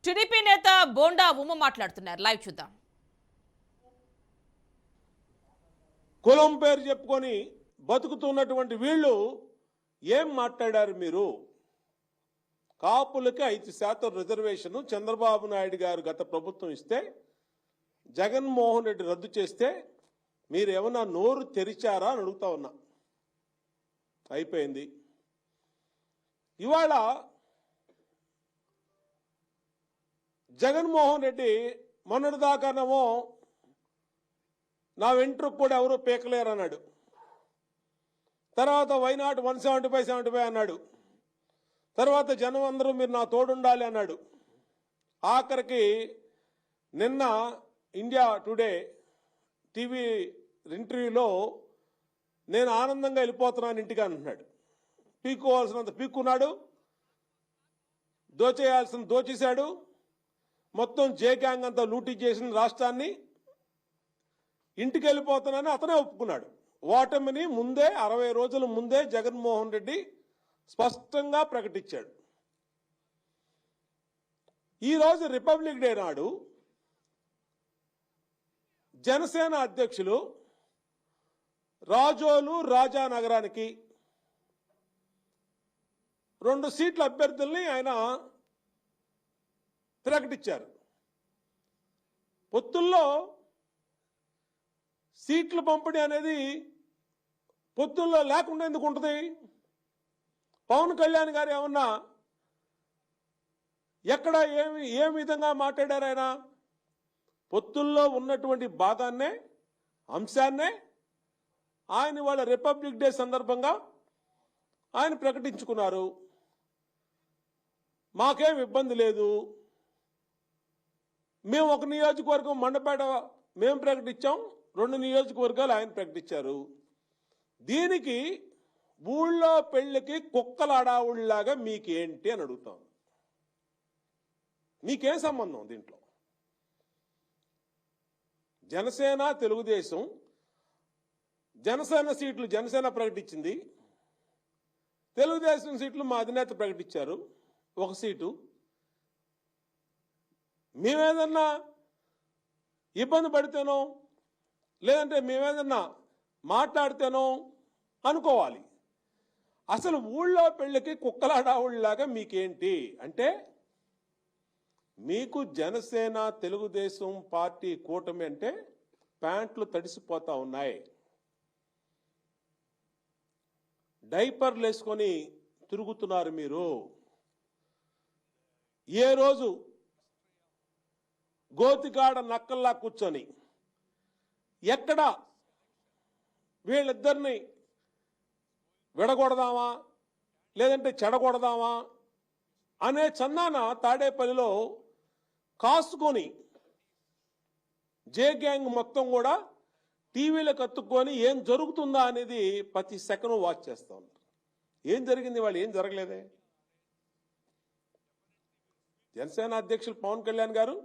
TDP నేత బోండా ఉమ్మ మాట్లాడుతున్నారు. లైవ్ చూద్దాం. కులం పేరు చెప్పుకొని బతుకుతున్నటువంటి వీళ్ళు ఏం మాట్లాడారు? మీరు కాపులకి 5% రిజర్వేషన్ చంద్రబాబు నాయుడు గారు గత ప్రభుత్వం ఇస్తే జగన్మోహన్ రెడ్డి రద్దు చేస్తే మీరు ఏమన్నా నోరు తెరిచారా అని అడుగుతా ఉన్నా. అయిపోయింది. ఇవాళ జగన్మోహన్ రెడ్డి మొన్నటిదాకానేమో నా వెంట్రుకు కూడా ఎవరూ పీకలేరు అన్నాడు. తర్వాత వైనాట్ 175 అన్నాడు. తర్వాత జనం అందరూ మీరు నా తోడుండాలి అన్నాడు. ఆఖరికి నిన్న ఇండియా టుడే టీవీ ఇంటర్వ్యూలో నేను ఆనందంగా వెళ్ళిపోతున్నాను ఇంటికి అంటున్నాడు. పీక్కోవాల్సినంత పీక్కున్నాడు, దోచేయాల్సిన దోచేశాడు, మొత్తం జే గ్యాంగ్ అంతా లూటీ చేసిన రాష్ట్రాన్ని, ఇంటికి వెళ్ళిపోతున్నానని అతనే ఒప్పుకున్నాడు. ఓటమిని ముందే 60 రోజుల ముందే జగన్మోహన్ రెడ్డి స్పష్టంగా ప్రకటించాడు. ఈరోజు రిపబ్లిక్ డే నాడు జనసేన అధ్యక్షులు రాజోలు రాజానగరానికి 2 సీట్ల అభ్యర్థుల్ని ఆయన ప్రకటించారు. పొత్తుల్లో సీట్ల పంపిణీ అనేది పొత్తుల్లో లేకుండా ఎందుకు ఉంటుంది? పవన్ కళ్యాణ్ గారు ఏమన్నా ఎక్కడ ఏ విధంగా మాట్లాడారు? ఆయన పొత్తుల్లో ఉన్నటువంటి భాగాన్నే అంశాన్నే ఆయన వాళ్ళ రిపబ్లిక్ డే సందర్భంగా ఆయన ప్రకటించుకున్నారు. మాకేం ఇబ్బంది లేదు, మేము ఒక నియోజకవర్గం మండపేట మేము ప్రకటించాం, 2 నియోజకవర్గాలు ఆయన ప్రకటించారు. దీనికి ఊళ్ళో పెళ్లికి కుక్కల అడావుళ్లాగా మీకేంటి అని అడుగుతాం. మీకేం సంబంధం దీంట్లో? జనసేన తెలుగుదేశం, జనసేన సీట్లు జనసేన ప్రకటించింది, తెలుగుదేశం సీట్లు మా అధినేత ప్రకటించారు 1 సీటు. మేమేదన్నా ఇబ్బంది పడితేనో లేదంటే మేమేదన్నా మాట్లాడితేనో అనుకోవాలి. అసలు ఊళ్ళో పెళ్లికి కుక్కలాడావుళ్ళలాగా మీకేంటి అంటే, మీకు జనసేన తెలుగుదేశం పార్టీ కూటమి అంటే ప్యాంట్లు తడిసిపోతా ఉన్నాయి. డైపర్లు వేసుకొని తిరుగుతున్నారు మీరు. ఏ రోజు గోతికాడ నక్కల్లా కూర్చొని ఎక్కడ వీళ్ళిద్దరిని విడగొడదామా లేదంటే చెడగొడదామా అనే చందాన తాడేపల్లిలో కాసుకొని జే గ్యాంగ్ మొత్తం కూడా టీవీలకు అతుక్కొని ఏం జరుగుతుందా అనేది ప్రతి సెకండ్ వాచ్ చేస్తూ ఉన్నారు. ఏం జరిగింది? వాళ్ళు ఏం జరగలేదే. జనసేన అధ్యక్షులు పవన్ కళ్యాణ్ గారు